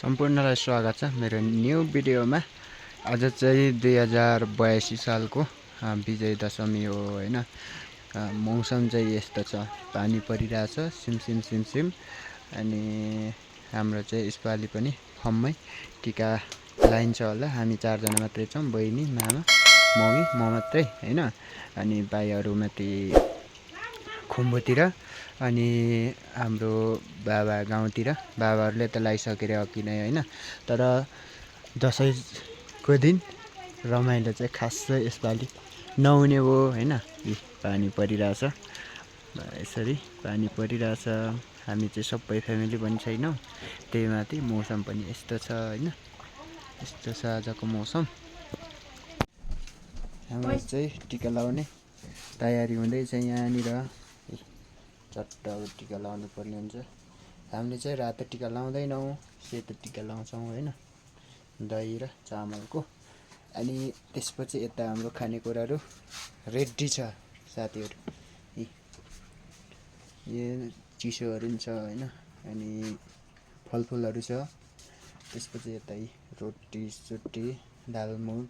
सम्पूर्णलाई स्वागत छ मेरो न्यू भिडियोमा। आज चाहिँ 2082 सालको विजय दशमी हो हैन। मौसम चाहिँ यस्तो छ, पानी परिरहेछ सिमसिम सिमसिम। अनि हाम्रो चाहिँ यसपालि पनि फर्ममै टिका लाइन्छ होला। हामी 4 जना मात्रै छौँ, बहिनी, मामा, मम्मी, म मात्रै हैन। अनि भाइहरू माथि खुम्बुतिर, अनि हाम्रो बाबा गाउँतिर। बाबाहरूले त लगाइसकेर अघि नै हैन। तर दसैँको दिन रमाइलो चाहिँ खासै यसपालि नहुने हो हैन। पानी परिरहेछ, यसरी पानी परिरहेछ। हामी चाहिँ सबै फ्यामिली पनि छैनौँ, त्यही माथि मौसम पनि यस्तो छ हैन। यस्तो छ आजको मौसम। हाम्रो चाहिँ टिका लगाउने तयारी हुँदैछ यहाँनिर। चट्ट टिका लगाउनु पर्ने हुन्छ। हामीले चाहिँ रातो टिका लाउँदैनौँ, सेतो टिका लाउँछौँ हैन, दही र चामलको। अनि त्यसपछि यता हाम्रो खानेकुराहरू रेडी छ साथीहरू। यो चिसोहरू पनि छ हैन, अनि फलफुलहरू छ। त्यसपछि यता रोटी सोटी, दालमुट,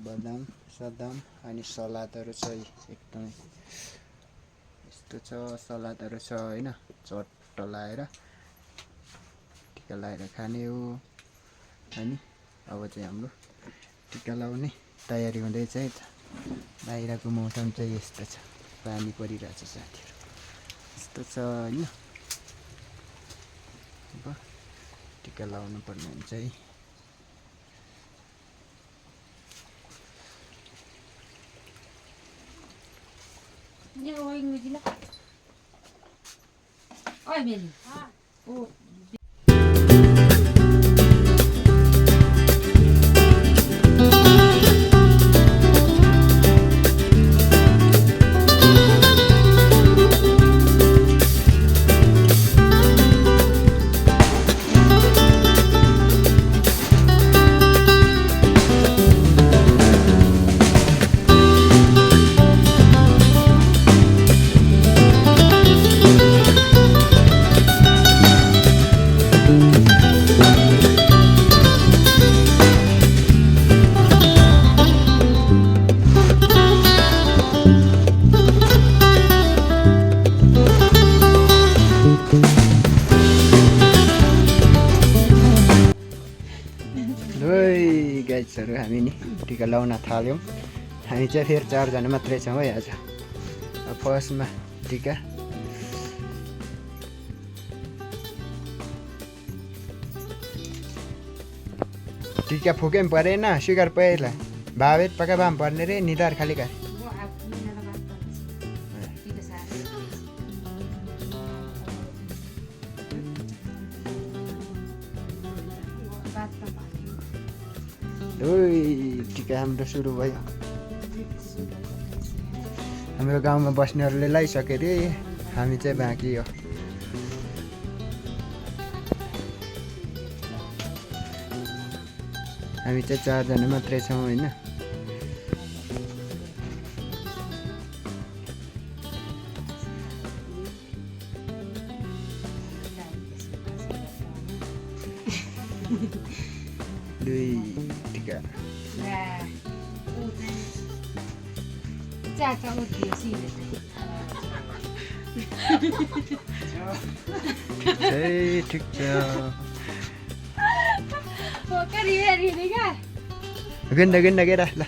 बदाम सदाम, अनि सलादहरू छ। एकदमै यस्तो छ, सलादहरू छ हैन। चट्ट लाएर टिका लाएर खाने हो। अनि अब चाहिँ हाम्रो टिका लाउने तयारी हुँदैछ है त। बाहिरको मौसम चाहिँ यस्तो छ, पानी परिरहेछ साथीहरू, यस्तो छ हैन। अब टिका लाउनु पर्ने हुन्छ है। गाइजहरू, हामी नि टिका लाउन थाल्यौँ। हामी चाहिँ फेरि 4 जना मात्रै छौँ है आज। फर्स्टमा टिका टिका फुके पनि परेन, स्वीकार पहिला भावेत पक्का बाम पर्ने रे निधार खाली का। टिका हाम्रो सुरु भयो। हाम्रो गाउँमा बस्नेहरूले लगाइसके रे, हामी चाहिँ बाँकी हो। हामी चाहिँ 4 जना मात्रै छौँ हैन। टिका ठिक छ। गिन्दा गिन्दा गेरा ल।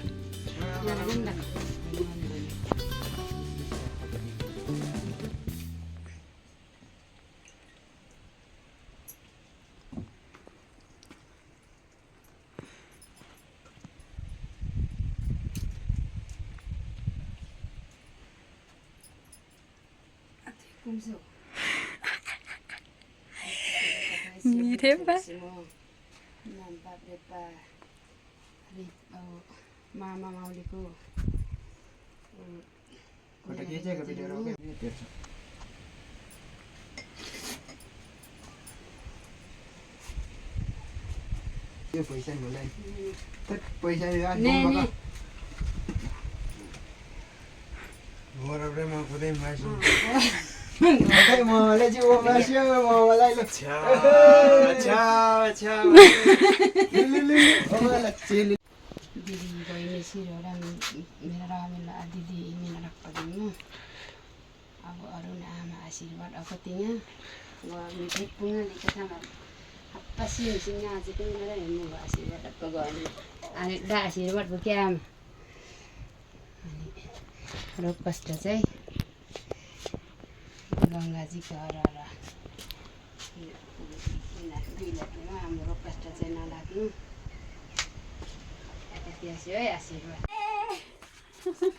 मीठे बा मामा माउलीको पैसा Khơi mò lên chứ mà siêu mò lại luôn. Ciao. Là chili. दिदी बहिनी सिरौरा मेरो रमिलो दिदी मेरो रक्पदिनु अब अरू न आमा आशीर्वाद अब त्यहाँ मिठै पुङ्गालीको ठाउँमा हप्पा सिङ आज पनि मेरो हेर्नु भयो आशीर्वाद अब गर्नु अनि डा आशीर्वाद भयो क्या आमा अनि रोग कष्ट चाहिँ गङ्गाजीको हर दुईजना हाम्रो रोग कष्ट चाहिँ नलाग्नु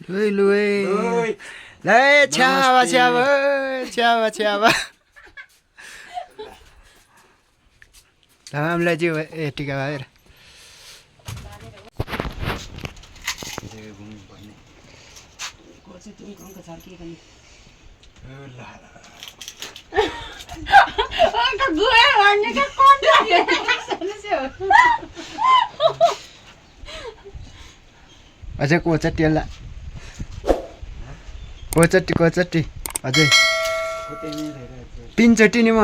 Lui lui. Đấy, chào. Làm lại chưa vậy? Ê, tika vậy. अझै कोचट्टी होला कोचट्टी अझै 3 चट्टी नि म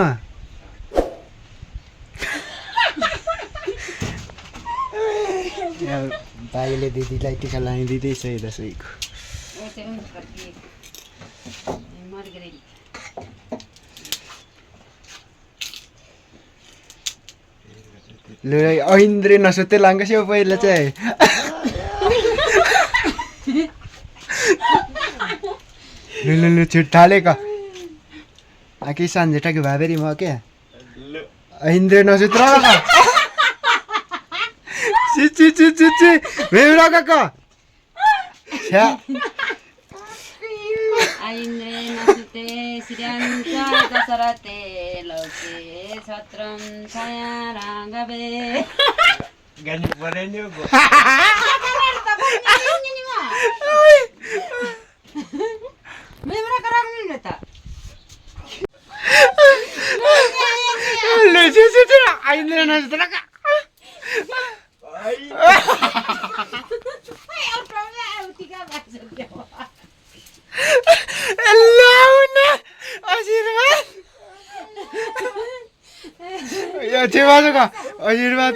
भाइले दिदीलाई टिका लगाइदिँदैछ दसैँको ल ऐन्द्रे नसुत्दै लाङ्गस्यो पहिला चाहिँ लु छिट्टालेको आकी सान्जेटाको भाबेरी म क्या ऐन्द्रे नसुत्र छि मेरा काका छ्या ऐन्द्रे नसुते श्रीअन्त दशरथे लौके छत्रम छाया राङ्गबे गानी परे नि मेरा कराउनु नि त ले छि ऐन्द्रे नसुत्र का आशीर्वाद यो चाहिँ बाजुको आशीर्वाद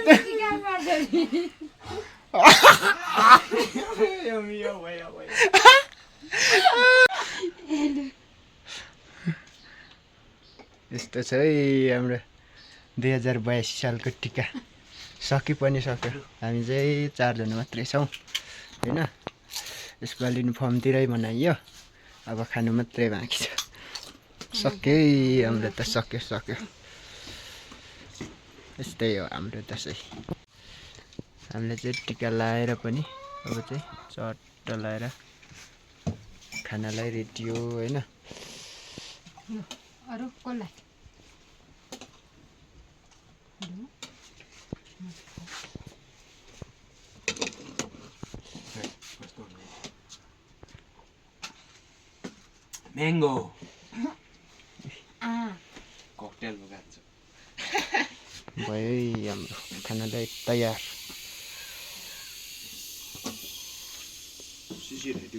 यस्तो छ है हाम्रो 2082 सालको टिका सकि पनि सक्यो हामी चाहिँ 4 जना मात्रै छौँ हैन यसको अलि युनिफर्मतिरै बनाइयो अब खानु मात्रै बाँकी छ सक्यो हाम्रो त सक्यो यस्तै हो हाम्रो दसैँ हामीले चाहिँ टिका लाएर पनि अब चाहिँ चट्ट लाएर खानालाई रेडी हो हैन अरू कसलाई Mango. Cocktail बगाउँछु भयो है हाम्रो खानालाई तयार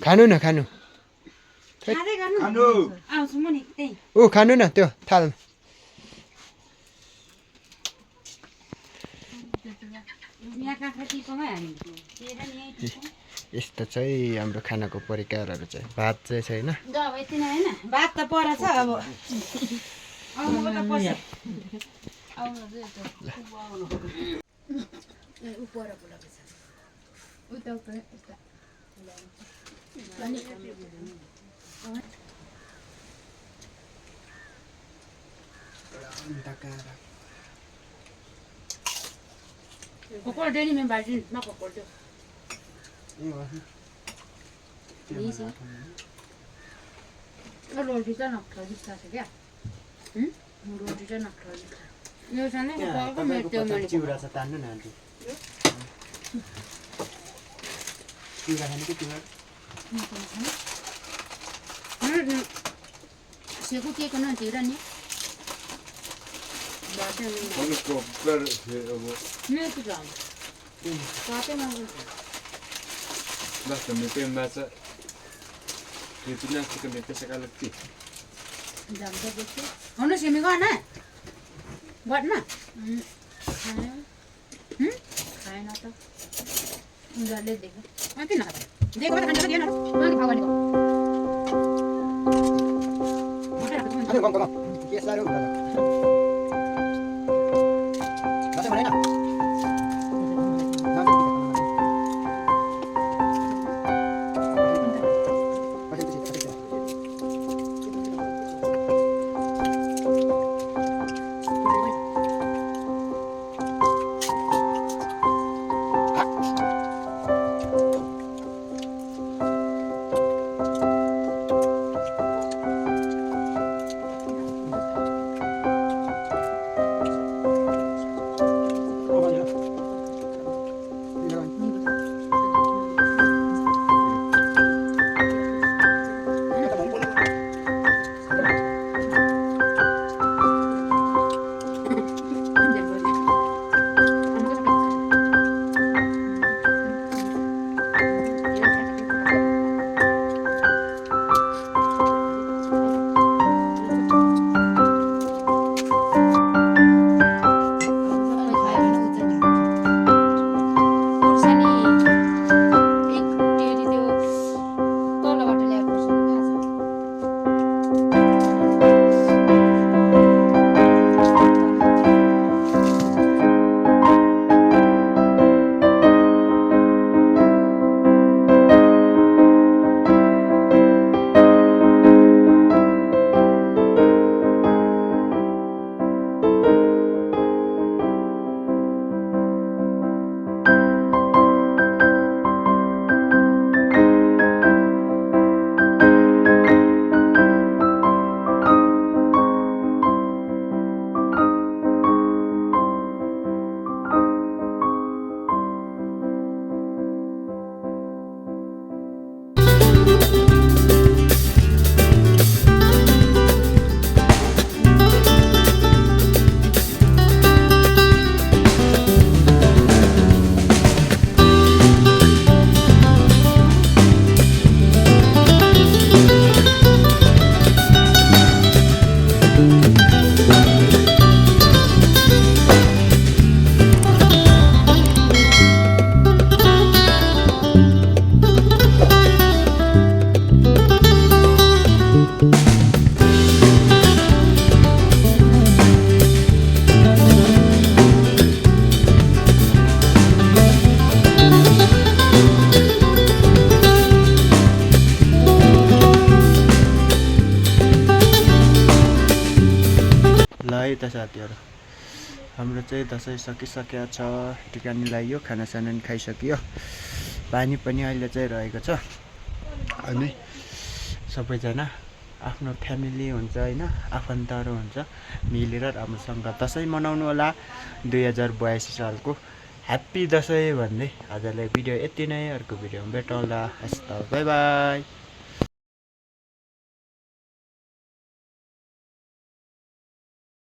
खानु न खानु खाँदै गर्नु आउँछु म नि त्यही ओ खानु न त्यो थाल यस्तो चाहिँ हाम्रो खानाको परिकारहरू चाहिँ भात चाहिँ छैन भात त पर छ अब Kokol dia ni main baju, nak kokol dia. Ni sih. Kalau kita nak kerja saja, kalau kita nak kerja. Ni sana kokol kan mereka mana? चिउरा छ तान्नु न आन्टी चिउरा खाने कि चिउरा Siapa kek kena tiran ni? Onu koplar bu. Ne yapacağım? Zaten ben Basta mi pembasa. Itu nak kita sekali lagi. हुनु सिमी गर्न गर्न खाएन त उनीहरूले देख्यो किन दिएको त खान्छ दिएन उहाँले खाऊ भनेको अरे कम के साह्रो हुन्छ दसैँ भनेन त साथीहरु हाम्रो चाहिँ दसैँ सकिसकेको छ टिका नि लगाइयो खानासाना नि खाइसकियो पानी पनि अहिले चाहिँ रहेको छ अनि सबैजना आफ्नो फ्यामिली हुन्छ हैन आफन्तहरु हुन्छ मिलेर राम्रोसँग दसैँ मनाउनु होला 2082 सालको ह्याप्पी दसैँ भन्दै आजलाई भिडियो यति नै अर्को भिडियोमा भेटौँला हस्त बाइ बाइ।